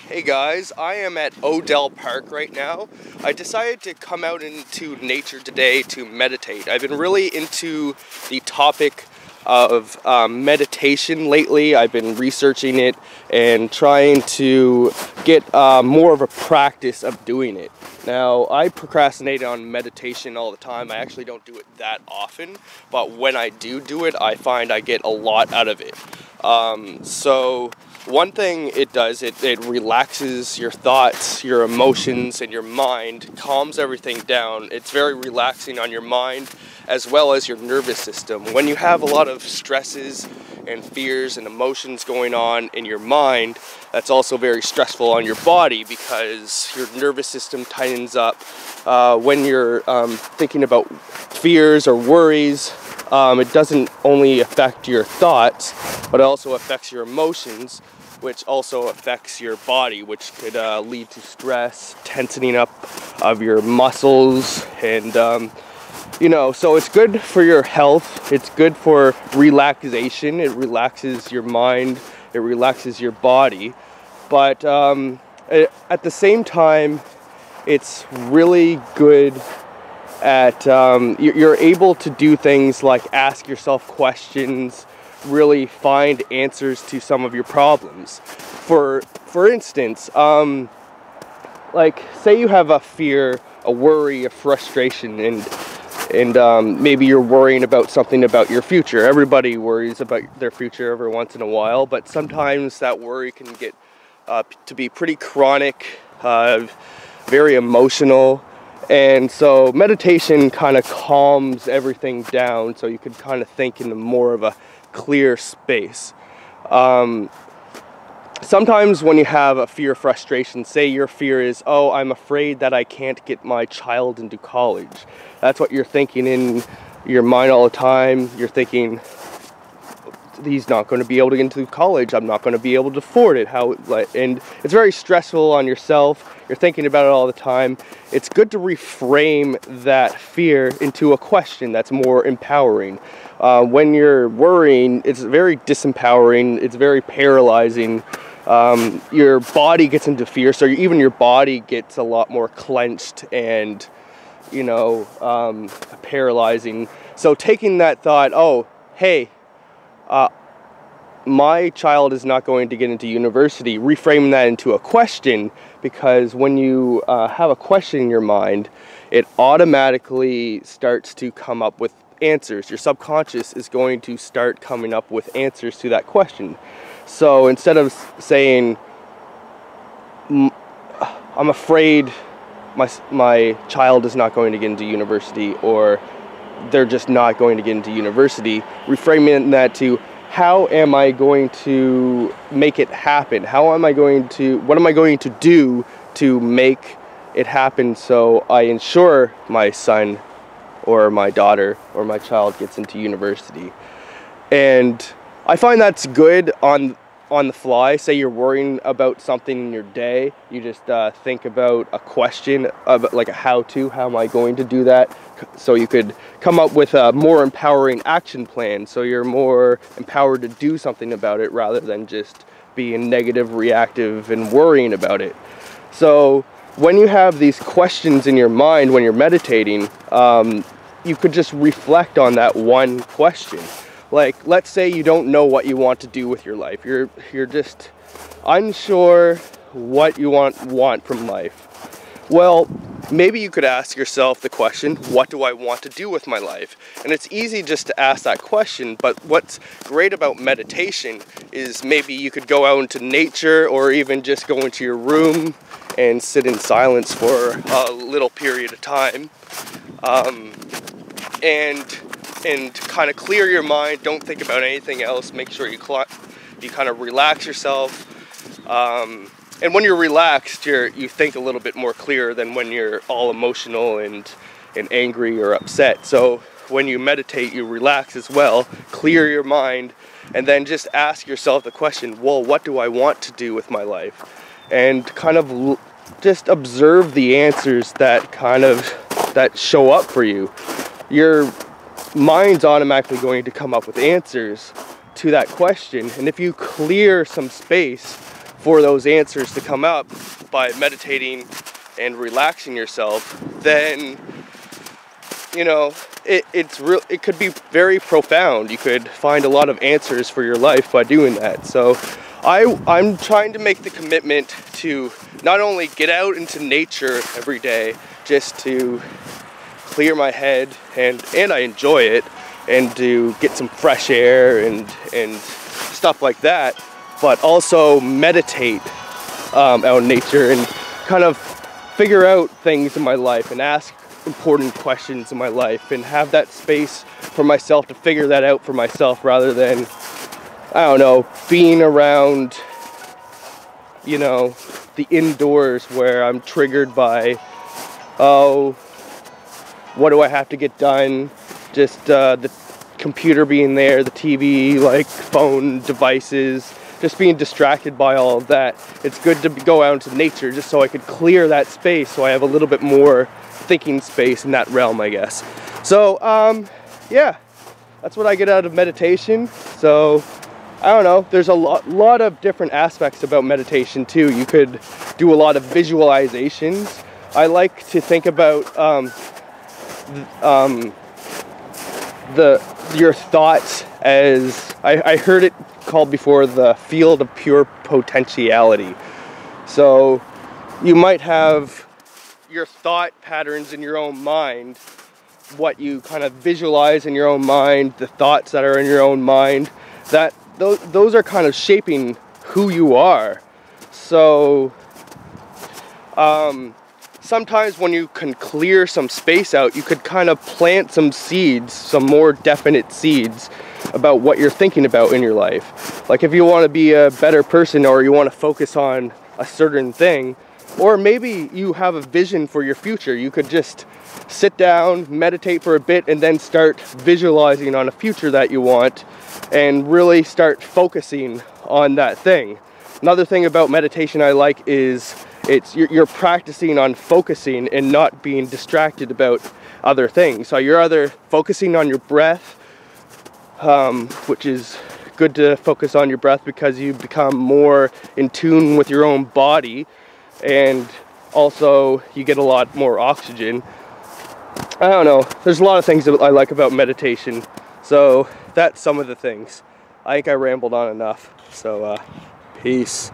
Hey guys, I am at Odell Park right now. I decided to come out into nature today to meditate. I've been really into the topic of meditation lately. I've been researching it and trying to get more of a practice of doing it. Now, I procrastinate on meditation all the time. I actually don't do it that often, but when I do it, I find I get a lot out of it. So one thing it does, it relaxes your thoughts, your emotions, and your mind, calms everything down. It's very relaxing on your mind as well as your nervous system. When you have a lot of stresses and fears and emotions going on in your mind, that's also very stressful on your body because your nervous system tightens up. When you're thinking about fears or worries, it doesn't only affect your thoughts, but it also affects your emotions, which also affects your body, which could lead to stress, tensing up of your muscles, and so it's good for your health. It's good for relaxation. It relaxes your mind. It relaxes your body. But at the same time, it's really good at you're able to do things like ask yourself questions, really find answers to some of your problems. For instance, like say you have a fear, a worry, a frustration, and maybe you're worrying about something about your future. Everybody worries about their future every once in a while, but sometimes that worry can get to be pretty chronic, very emotional. And so meditation kind of calms everything down so you can kind of think in more of a clear space. Sometimes when you have a fear, frustration, say your fear is, oh, I'm afraid that I can't get my child into college. That's what you're thinking in your mind all the time. You're thinking, he's not going to be able to get into college. I'm not going to be able to afford it. And it's very stressful on yourself. You're thinking about it all the time. It's good to reframe that fear into a question that's more empowering. When you're worrying, it's very disempowering. It's very paralyzing. Your body gets into fear, so even your body gets a lot more clenched and, paralyzing. So taking that thought, oh, hey, my child is not going to get into university, reframing that into a question, because when you have a question in your mind, it automatically starts to come up with answers. Your subconscious is going to start coming up with answers to that question. So instead of saying, I'm afraid my child is not going to get into university, or they're just not going to get into university, reframing that to, how am I going to make it happen? What am I going to do to make it happen so I ensure my son or my daughter or my child gets into university? And I find that's good on the fly. Say you're worrying about something in your day, you just think about a question, like a how-to, how am I going to do that? So you could come up with a more empowering action plan, so you're more empowered to do something about it rather than just being negative, reactive, and worrying about it. So when you have these questions in your mind when you're meditating, you could just reflect on that one question. Like, let's say you don't know what you want to do with your life. You're just unsure what you want from life. Well, maybe you could ask yourself the question, what do I want to do with my life? And it's easy just to ask that question, but what's great about meditation is maybe you could go out into nature, or even just go into your room and sit in silence for a little period of time, and kind of clear your mind. Don't think about anything else. Make sure you kind of relax yourself. And when you're relaxed, you think a little bit more clear than when you're all emotional and angry or upset. So when you meditate, you relax as well, clear your mind, and then just ask yourself the question, well, what do I want to do with my life? And kind of just observe the answers that show up for you. Your mind's automatically going to come up with answers to that question. And if you clear some space for those answers to come up by meditating and relaxing yourself, then, you know, it could be very profound. You could find a lot of answers for your life by doing that. So I'm trying to make the commitment to not only get out into nature every day just to clear my head, and I enjoy it, and to get some fresh air and stuff like that, but also meditate out in nature and kind of figure out things in my life and ask important questions in my life and have that space for myself to figure that out for myself, rather than, I don't know, being around, you know, the indoors where I'm triggered by, oh, what do I have to get done? Just the computer being there, the TV, like phone devices, just being distracted by all of that. It's good to go out into nature just so I could clear that space, so I have a little bit more thinking space in that realm, I guess. So yeah, that's what I get out of meditation. So I don't know, there's a lot of different aspects about meditation too. You could do a lot of visualizations. I like to think about your thoughts as, I heard it called before, the field of pure potentiality. So you might have your thought patterns in your own mind, what you kind of visualize in your own mind, the thoughts that are in your own mind, that those are kind of shaping who you are. So sometimes when you can clear some space out, you could kind of plant some seeds, some more definite seeds about what you're thinking about in your life. Like if you want to be a better person, or you want to focus on a certain thing, or maybe you have a vision for your future, you could just sit down, meditate for a bit, and then start visualizing on a future that you want and really start focusing on that thing. Another thing about meditation I like is you're practicing on focusing and not being distracted about other things. So you're either focusing on your breath, which is good to focus on your breath because you become more in tune with your own body, and also you get a lot more oxygen. I don't know, there's a lot of things that I like about meditation. So that's some of the things. I think I rambled on enough. So peace.